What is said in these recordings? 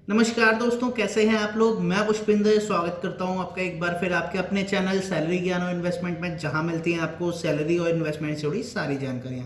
नमस्कार दोस्तों, कैसे हैं आप लोग। मैं पुष्पिंदर स्वागत करता हूं आपका एक बार फिर आपके अपने चैनल सैलरी ज्ञान और इन्वेस्टमेंट में, जहां मिलती हैं आपको सैलरी और इन्वेस्टमेंट से जुड़ी सारी जानकारियां।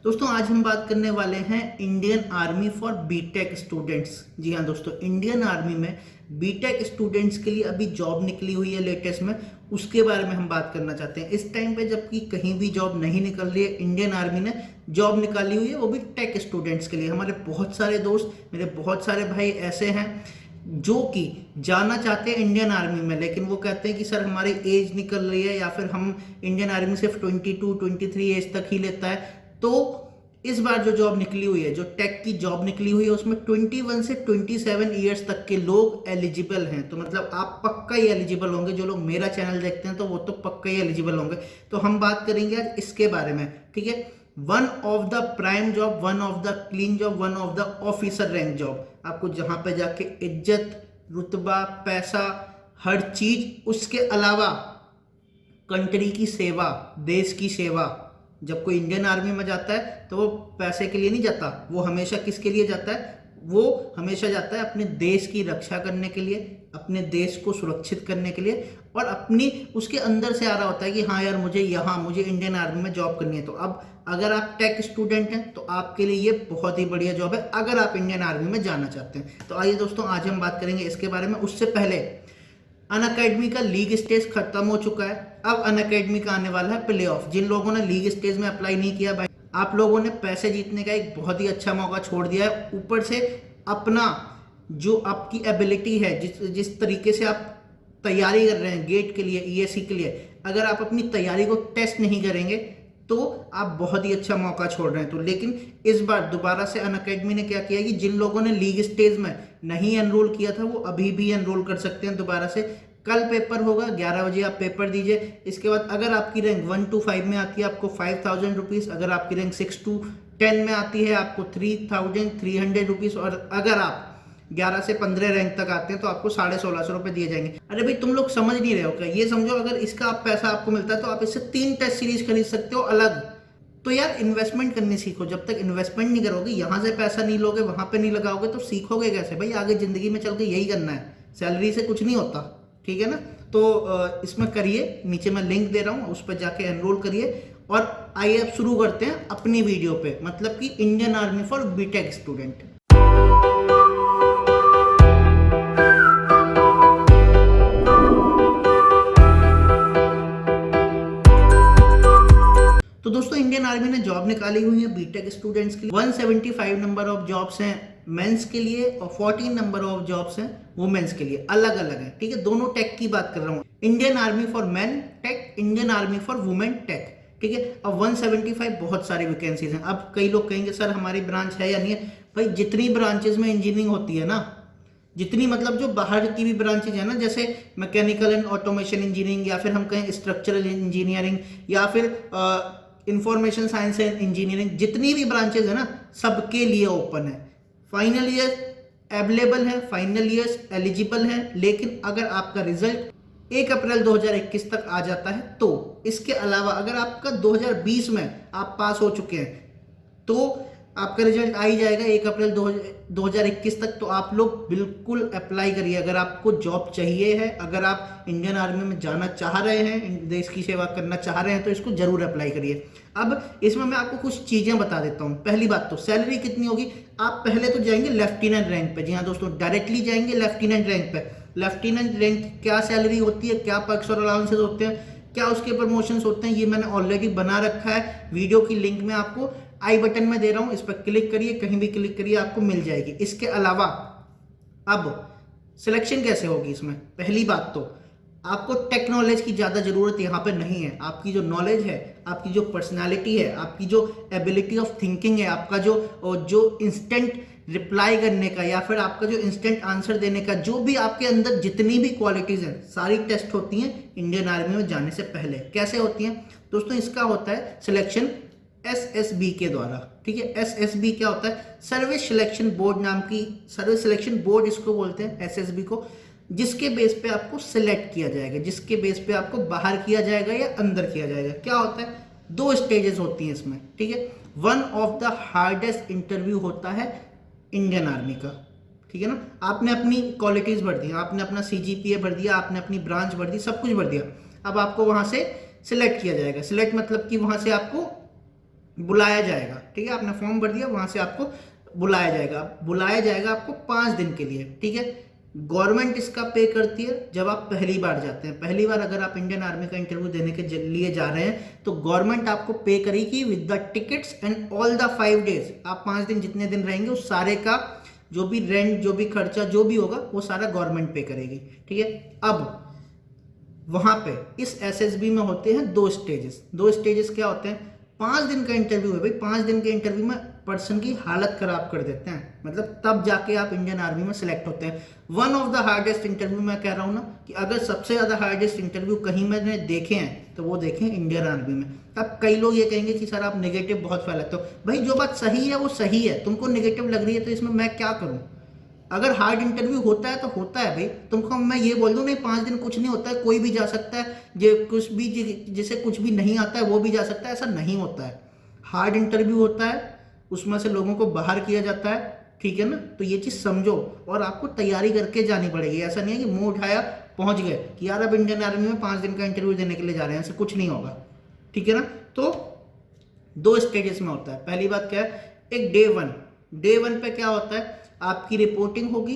दोस्तों, आज हम बात करने वाले हैं Indian army for BTech students. जी हाँ दोस्तों, इंडियन आर्मी में बीटेक स्टूडेंट्स के लिए अभी जॉब निकली हुई है लेटेस्ट में, उसके बारे में हम बात करना चाहते हैं। इस टाइम पे जबकि कहीं भी जॉब नहीं निकल रही है, इंडियन आर्मी ने जॉब निकाली हुई है, वो भी टेक स्टूडेंट्स के लिए। हमारे बहुत सारे दोस्त, मेरे बहुत सारे भाई ऐसे हैं जो कि जाना चाहते हैं इंडियन आर्मी में, लेकिन वो कहते हैं कि सर हमारी एज निकल रही है, या फिर हम इंडियन आर्मी सिर्फ 22-23 एज तक ही लेता है। तो इस बार जो जॉब निकली हुई है, जो टेक की जॉब निकली हुई है, उसमें 21 से 27 ईयर्स तक के लोग एलिजिबल हैं। तो मतलब आप पक्का ही एलिजिबल होंगे। जो लोग मेरा चैनल देखते हैं तो वो तो पक्का ही एलिजिबल होंगे। तो हम बात करेंगे आज इसके बारे में, ठीक है। One of the prime job, one of the clean job, one of the officer rank job. आपको जहां पे जाके इज्जत, रुतबा, पैसा, हर चीज, उसके अलावा कंट्री की सेवा, देश की सेवा। जब कोई इंडियन आर्मी में जाता है तो वो पैसे के लिए नहीं जाता, वो हमेशा किसके लिए जाता है? वो हमेशा जाता है अपने देश की रक्षा करने के लिए, अपने देश को सुरक्षित करने के लिए, और अपनी उसके अंदर से आ रहा होता है कि हाँ यार, मुझे इंडियन आर्मी में जॉब करनी है। तो अब अगर आप टेक स्टूडेंट हैं तो आपके लिए ये बहुत ही बढ़िया जॉब है, अगर आप इंडियन आर्मी में जाना चाहते हैं। तो आइए दोस्तों, आज हम बात करेंगे इसके बारे में। उससे पहले अनअकैडमी का लीग स्टेज खत्म हो चुका है। अब अनअकैडमी का आने वाला है प्ले ऑफ। जिन लोगों ने लीग स्टेज में अप्लाई नहीं किया भाई, आप लोगों ने पैसे जीतने का एक बहुत ही अच्छा मौका छोड़ दिया है। ऊपर से अपना जो आपकी एबिलिटी है, जिस तरीके से आप तैयारी कर रहे हैं गेट के लिए, ईएससी के लिए, अगर आप अपनी तैयारी को टेस्ट नहीं करेंगे तो आप बहुत ही अच्छा मौका छोड़ रहे हैं। तो लेकिन इस बार दोबारा से अनअकैडमी ने क्या किया कि जिन लोगों ने लीग स्टेज में नहीं एनरोल किया था वो अभी भी एनरोल कर सकते हैं दोबारा से। कल पेपर होगा, 11 बजे आप पेपर दीजिए। इसके बाद अगर आपकी रैंक 1 to 5 में आती है आपको 5000 रुपीज़, अगर आपकी रैंक 6 to 10 में आती है आपको 3300 रुपीज़, और अगर आप 11 से 15 रैंक तक आते हैं तो आपको 1650 रुपए दिए जाएंगे। अरे भाई, तुम लोग समझ नहीं रहे हो क्या? ये समझो, अगर इसका आप पैसा आपको मिलता है तो आप इससे 3 टेस्ट सीरीज खरीद सकते हो अलग। तो यार, इन्वेस्टमेंट करनी सीखो। जब तक इन्वेस्टमेंट नहीं करोगे, यहां से पैसा नहीं लोगे, वहां पे नहीं लगाओगे, तो सीखोगे कैसे भाई? आगे जिंदगी में चल के यही करना है, सैलरी से कुछ नहीं होता, ठीक है ना। तो इसमें करिए, नीचे मैं लिंक दे रहा हूँ, उस पर जाके एनरोल करिए। और आइए अब शुरू करते हैं अपनी वीडियो पे, मतलब कि Indian army for BTech student. तो दोस्तों, इंडियन आर्मी ने जॉब निकाली हुई है बीटेक स्टूडेंट्स के लिए। 175 नंबर ऑफ जॉब्स हैं मेंस के लिए, और 14 नंबर ऑफ जॉब्स हैं वुमेन्स के लिए। अलग अलग है, ठीक है। दोनों टेक की बात कर रहा हूँ, Indian army for man tech, Indian army for women tech, ठीक है। अब 175 बहुत सारी वैकेंसीज हैं। अब कई लोग कहेंगे सर हमारी ब्रांच है या नहीं है। भाई, जितनी ब्रांचेज में इंजीनियरिंग होती है ना, जितनी मतलब जो बाहर की भी ब्रांचेज है ना, जैसे मैकेनिकल एंड ऑटोमेशन इंजीनियरिंग, या फिर हम कहें स्ट्रक्चरल इंजीनियरिंग, या फिर इंफॉर्मेशन साइंस एंड इंजीनियरिंग, जितनी भी ब्रांचेज है ना, सबके लिए ओपन है। फाइनल ईयर अवेलेबल है, फाइनल ईयर्स एलिजिबल है। लेकिन अगर आपका रिजल्ट 1 अप्रैल 2021 तक आ जाता है तो, इसके अलावा अगर आपका 2020 में आप पास हो चुके हैं तो आपका रिजल्ट आ ही जाएगा 1 अप्रैल 2021 तक। तो आप लोग बिल्कुल अप्लाई करिए अगर आपको जॉब चाहिए है, अगर आप इंडियन आर्मी में जाना चाह रहे हैं, देश की सेवा करना चाह रहे हैं, तो इसको जरूर अप्लाई करिए। अब इसमें मैं आपको कुछ चीजें बता देता हूं। पहली बात तो सैलरी कितनी होगी। आप पहले तो जाएंगे लेफ्टिनेंट रैंक पे। जी हाँ दोस्तों, डायरेक्टली जाएंगे लेफ्टिनेंट रैंक पे। लेफ्टिनेंट रैंक क्या सैलरी होती है, क्या पर्क्स और अलाउंसेस होते हैं, क्या उसके प्रमोशंस होते हैं, ये मैंने ऑलरेडी बना रखा है। वीडियो की लिंक में आपको आई बटन में दे रहा हूं, इस पर क्लिक करिए, कहीं भी क्लिक करिए, आपको मिल जाएगी। इसके अलावा अब सिलेक्शन कैसे होगी इसमें। पहली बात तो आपको टेक नॉलेज की ज्यादा जरूरत यहाँ पे नहीं है। आपकी जो नॉलेज है, आपकी जो पर्सनालिटी है, आपकी जो एबिलिटी ऑफ थिंकिंग है, आपका जो इंस्टेंट रिप्लाई करने का, या फिर आपका जो इंस्टेंट आंसर देने का, जो भी आपके अंदर जितनी भी क्वालिटीज हैं, सारी टेस्ट होती हैं इंडियन आर्मी में जाने से पहले। कैसे होती हैं दोस्तों? इसका होता है सिलेक्शन एसएसबी के द्वारा, ठीक है। एसएसबी क्या होता है? सर्विस सिलेक्शन बोर्ड नाम की, सर्विस सिलेक्शन बोर्ड इसको बोलते हैं, एसएसबी को, जिसके बेस पे आपको सिलेक्ट किया जाएगा, जिसके बेस पे आपको बाहर किया जाएगा या अंदर किया जाएगा। क्या होता है? 2 स्टेजेस होती हैं इसमें, ठीक है। One of the hardest interview होता है इंडियन आर्मी का, ठीक है ना। आपने अपनी क्वालिटीज भर दी, आपने अपना CGPA भर दिया, आपने अपनी ब्रांच भर दी, सब कुछ भर दिया। अब आपको वहां से सिलेक्ट किया जाएगा। सिलेक्ट मतलब कि वहां से आपको बुलाया जाएगा, ठीक है। आपने फॉर्म भर दिया, वहां से आपको बुलाया जाएगा। बुलाया जाएगा आपको 5 दिन के लिए, ठीक है। गवर्नमेंट इसका पे करती है जब आप पहली बार जाते हैं। पहली बार अगर आप इंडियन आर्मी का इंटरव्यू देने के लिए जा रहे हैं तो गवर्नमेंट आपको पे करेगी with the tickets and all the 5 days. आप 5 दिन जितने दिन रहेंगे उस सारे का जो भी रेंट, जो भी खर्चा, जो भी होगा वो सारा गवर्नमेंट पे करेगी, ठीक है। अब वहां पे इस SSB में होते हैं 2 स्टेजेस। 2 स्टेजेस क्या होते हैं? 5 दिन का इंटरव्यू है भाई। 5 दिन के इंटरव्यू में पर्सन की हालत खराब कर देते हैं, मतलब तब जाके आप इंडियन आर्मी में सिलेक्ट होते हैं। One of the hardest interview, मैं कह रहा हूं ना कि अगर सबसे ज्यादा हार्डेस्ट इंटरव्यू कहीं मैंने देखे हैं तो वो देखे इंडियन आर्मी में। अब कई लोग ये कहेंगे कि सर आप नेगेटिव बहुत फैलाते हो। भाई जो बात सही है वो सही है, तुमको नेगेटिव लग रही है तो इसमें मैं क्या करूं? अगर हार्ड इंटरव्यू होता है तो होता है भाई। तुमको मैं ये बोल दूं नहीं 5 दिन कुछ नहीं होता है, कोई भी जा सकता है, जिसे कुछ भी नहीं आता है वो भी जा सकता है, ऐसा नहीं होता है। हार्ड इंटरव्यू होता है, उसमें से लोगों को बाहर किया जाता है, ठीक है ना। तो ये चीज समझो और आपको तैयारी करके जानी पड़ेगी। ऐसा नहीं है कि मुंह उठाया पहुंच गए कि यार अब इंडियन आर्मी में 5 दिन का इंटरव्यू देने के लिए जा रहे हैं, ऐसा कुछ नहीं होगा, ठीक है ना। तो 2 स्टेजेस में होता है। पहली बात क्या है? एक डे 1। डे 1 पे क्या होता है? आपकी रिपोर्टिंग होगी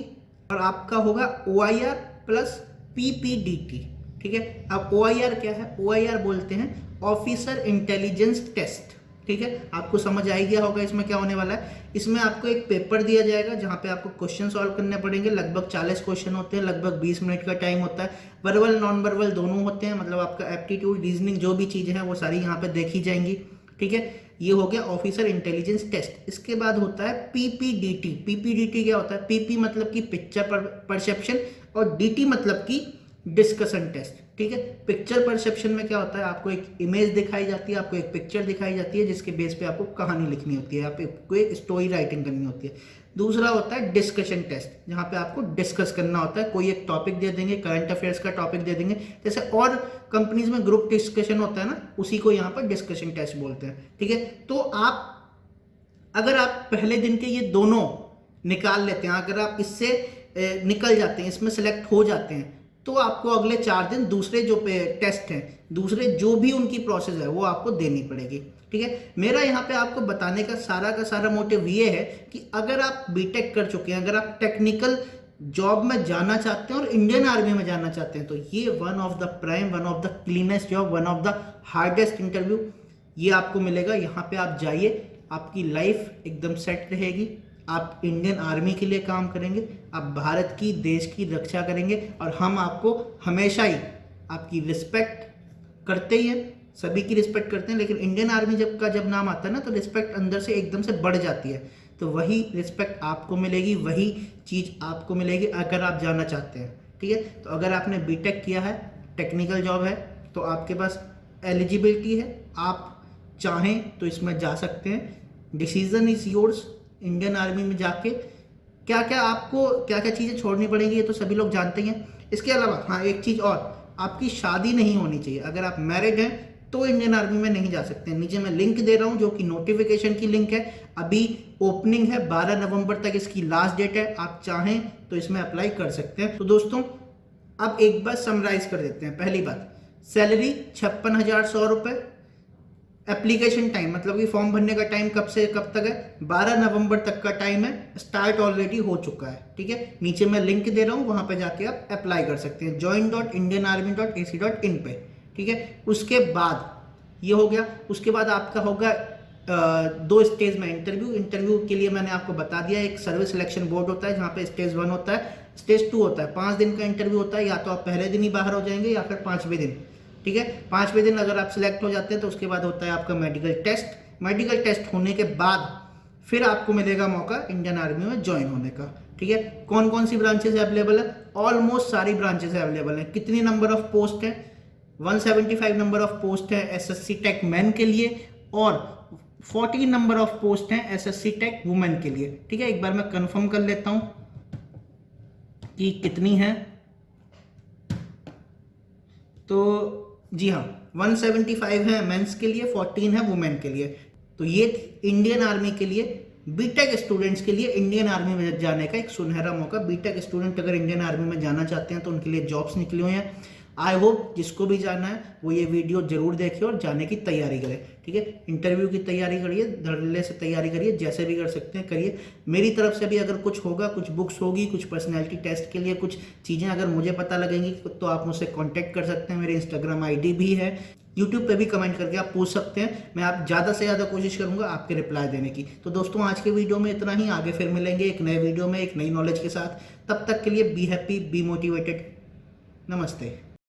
और आपका होगा OIR प्लस PPDT, ठीक है। अब OIR क्या है? OIR बोलते हैं ऑफिसर इंटेलिजेंस टेस्ट, ठीक है। आपको समझ आ ही गया होगा इसमें क्या होने वाला है। इसमें आपको एक पेपर दिया जाएगा जहां पे आपको क्वेश्चन सॉल्व करने पड़ेंगे। लगभग 40 क्वेश्चन होते हैं, लगभग 20 मिनट का टाइम होता है। वर्बल नॉन वर्बल दोनों होते हैं, मतलब आपका एप्टीट्यूड, रीजनिंग, जो भी चीजें हैं वो सारी यहाँ पे देखी जाएंगी, ठीक है। ये हो गया ऑफिसर इंटेलिजेंस टेस्ट। इसके बाद होता है PPDT। PPDT क्या होता है? PP मतलब कि पिक्चर परसेप्शन और DT मतलब कि डिस्कशन टेस्ट, ठीक है। पिक्चर परसेप्शन में क्या होता है? आपको एक इमेज दिखाई जाती है, आपको एक पिक्चर दिखाई जाती है जिसके बेस पे आपको कहानी लिखनी होती है, आपको एक स्टोरी राइटिंग करनी होती है। दूसरा होता है डिस्कशन टेस्ट, जहां पे आपको डिस्कस करना होता है। कोई एक टॉपिक दे देंगे, करंट अफेयर्स का टॉपिक दे देंगे, जैसे और कंपनीज में ग्रुप डिस्कशन होता है ना, उसी को यहाँ पर डिस्कशन टेस्ट बोलते हैं, ठीक है। तो अगर आप पहले दिन के ये दोनों निकाल लेते हैं, अगर आप इससे निकल जाते हैं, इसमें सिलेक्ट हो जाते हैं, तो आपको अगले 4 दिन दूसरे जो टेस्ट हैं, दूसरे जो भी उनकी प्रोसेस है वो आपको देनी पड़ेगी, ठीक है। मेरा यहाँ पे आपको बताने का सारा मोटिव ये है कि अगर आप बीटेक कर चुके हैं, अगर आप टेक्निकल जॉब में जाना चाहते हैं और इंडियन आर्मी में जाना चाहते हैं, तो ये one of the cleanest job, one of the hardest interview ये आपको मिलेगा। यहाँ पे आप जाइए, आपकी लाइफ एकदम सेट रहेगी। आप इंडियन आर्मी के लिए काम करेंगे, आप भारत की, देश की रक्षा करेंगे, और हम आपको हमेशा ही आपकी रिस्पेक्ट करते ही हैं, सभी की रिस्पेक्ट करते हैं। लेकिन इंडियन आर्मी जब नाम आता है ना, तो रिस्पेक्ट अंदर से एकदम से बढ़ जाती है। तो वही रिस्पेक्ट आपको मिलेगी, वही चीज़ आपको मिलेगी अगर आप जाना चाहते हैं, ठीक है। तो अगर आपने बीटेक किया है, टेक्निकल जॉब है, तो आपके पास एलिजिबिलिटी है, आप चाहें तो इसमें जा सकते हैं। Decision is yours. Indian army में जाके क्या क्या चीज़ें छोड़नी पड़ेगी ये तो सभी लोग जानते हैं। इसके अलावा हाँ, एक चीज़ और, आपकी शादी नहीं होनी चाहिए। अगर आप मैरिड हैं तो इंडियन आर्मी में नहीं जा सकते। नीचे मैं लिंक दे रहा हूं जो कि नोटिफिकेशन की लिंक है। अभी ओपनिंग है, 12 नवंबर तक इसकी लास्ट डेट है। आप चाहें तो इसमें अप्लाई कर सकते हैं। तो दोस्तों अब एक बार समराइज कर देते हैं। पहली बात, सैलरी 56,100 रुपये। एप्लीकेशन टाइम मतलब कि फॉर्म भरने का टाइम कब से कब तक है? 12 नवंबर तक का टाइम है। स्टार्ट ऑलरेडी हो चुका है, ठीक है। नीचे मैं लिंक दे रहा हूं, वहां पे जाके आप अप्लाई कर सकते हैं join.indianarmy.ac.in पे, ठीक है। उसके बाद ये हो गया। उसके बाद आपका होगा 2 स्टेज में इंटरव्यू के लिए मैंने आपको बता दिया। एक सर्विस सिलेक्शन बोर्ड होता है जहाँ पे स्टेज 1 होता है, स्टेज 2 होता है। 5 दिन का इंटरव्यू होता है, या तो आप पहले दिन ही बाहर हो जाएंगे या फिर 5वें दिन, ठीक है। 5वें दिन अगर आप सिलेक्ट हो जाते हैं तो उसके बाद होता है आपका मेडिकल टेस्ट। मेडिकल टेस्ट होने के बाद फिर आपको मिलेगा मौका इंडियन आर्मी में ज्वाइन होने का, ठीक है। कौन कौन सी ब्रांचेस अवेलेबल है? ऑलमोस्ट सारी ब्रांचेस अवेलेबल हैं। कितनी नंबर ऑफ पोस्ट है? 175 नंबर ऑफ पोस्ट है SSC टेक मैन के लिए, और 40 नंबर ऑफ पोस्ट है SSC टेक वुमेन के लिए, ठीक है। एक बार मैं कंफर्म कर लेता हूं कि कितनी है। तो जी हाँ, 175 है मेंस के लिए, 14 है वुमेन के लिए। तो ये इंडियन आर्मी के लिए बीटेक स्टूडेंट्स के लिए इंडियन आर्मी में जाने का एक सुनहरा मौका। बीटेक स्टूडेंट अगर इंडियन आर्मी में जाना चाहते हैं तो उनके लिए जॉब्स निकली हुई हैं। आई होप जिसको भी जाना है वो ये वीडियो जरूर देखे और जाने की तैयारी करें, ठीक है। इंटरव्यू की तैयारी करिए, धड़ल्ले से तैयारी करिए, जैसे भी कर सकते हैं करिए। मेरी तरफ से भी अगर कुछ होगा, कुछ बुक्स होगी, कुछ पर्सनैलिटी टेस्ट के लिए कुछ चीज़ें अगर मुझे पता लगेंगी तो आप मुझसे कॉन्टैक्ट कर सकते हैं। मेरे इंस्टाग्राम ID भी है, यूट्यूब पे भी कमेंट करके आप पूछ सकते हैं। मैं आप ज़्यादा से ज़्यादा कोशिश करूंगा आपके रिप्लाई देने की। तो दोस्तों आज के वीडियो में इतना ही, आगे फिर मिलेंगे एक नए वीडियो में एक नई नॉलेज के साथ। तब तक के लिए बी हैप्पी, बी मोटिवेटेड। नमस्ते।